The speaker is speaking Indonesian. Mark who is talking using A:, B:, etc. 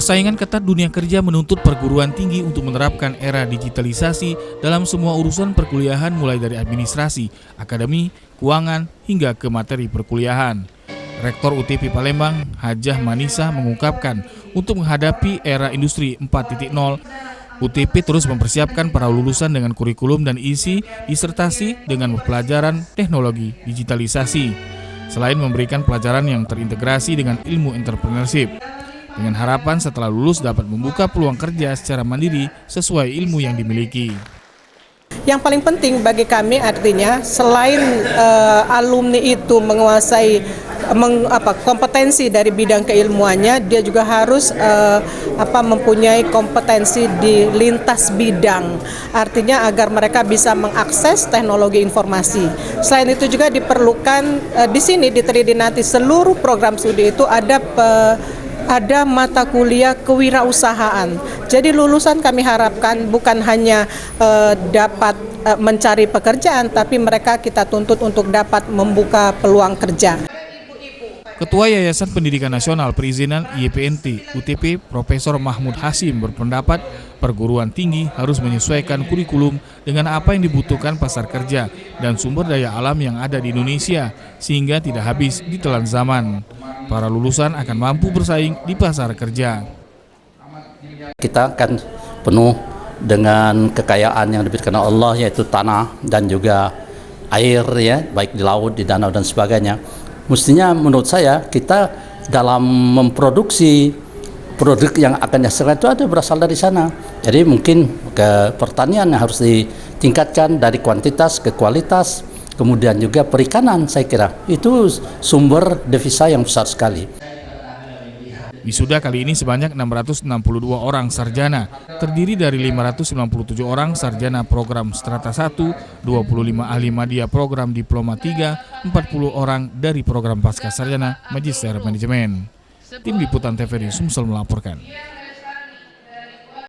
A: Persaingan ketat dunia kerja menuntut perguruan tinggi untuk menerapkan era digitalisasi dalam semua urusan perkuliahan mulai dari administrasi, akademi, keuangan, hingga ke materi perkuliahan. Rektor UTP Palembang, Hajah Manisa mengungkapkan untuk menghadapi era industri 4.0, UTP terus mempersiapkan para lulusan dengan kurikulum dan isi disertasi dengan pelajaran teknologi digitalisasi, selain memberikan pelajaran yang terintegrasi dengan ilmu entrepreneurship. Dengan harapan setelah lulus dapat membuka peluang kerja secara mandiri sesuai ilmu yang dimiliki.
B: Yang paling penting bagi kami artinya selain alumni itu menguasai kompetensi dari bidang keilmuannya, dia juga harus mempunyai kompetensi di lintas bidang. Artinya agar mereka bisa mengakses teknologi informasi. Selain itu juga diperlukan di sini di Tridinati seluruh program studi itu ada mata kuliah kewirausahaan. Jadi lulusan kami harapkan bukan hanya dapat mencari pekerjaan, tapi mereka kita tuntut untuk dapat membuka peluang kerja.
A: Ketua Yayasan Pendidikan Nasional Perizinan YPNT UTP Profesor Mahmud Hasim berpendapat perguruan tinggi harus menyesuaikan kurikulum dengan apa yang dibutuhkan pasar kerja dan sumber daya alam yang ada di Indonesia sehingga tidak habis ditelan zaman. Para lulusan akan mampu bersaing di pasar kerja.
C: Kita akan penuh dengan kekayaan yang diberikan Allah, yaitu tanah dan juga air, ya, baik di laut, di danau dan sebagainya. Mestinya menurut saya kita dalam memproduksi produk yang akan dihasilkan itu ada berasal dari sana. Jadi mungkin ke pertanian yang harus ditingkatkan dari kuantitas ke kualitas. Kemudian juga perikanan, saya kira itu sumber devisa yang besar sekali.
A: Wisuda kali ini sebanyak 662 orang sarjana, terdiri dari 597 orang sarjana program Strata 1, 25 ahli media program Diploma 3, 40 orang dari program Pasca Sarjana Magister Manajemen. Tim Liputan TVRI Sumsel melaporkan.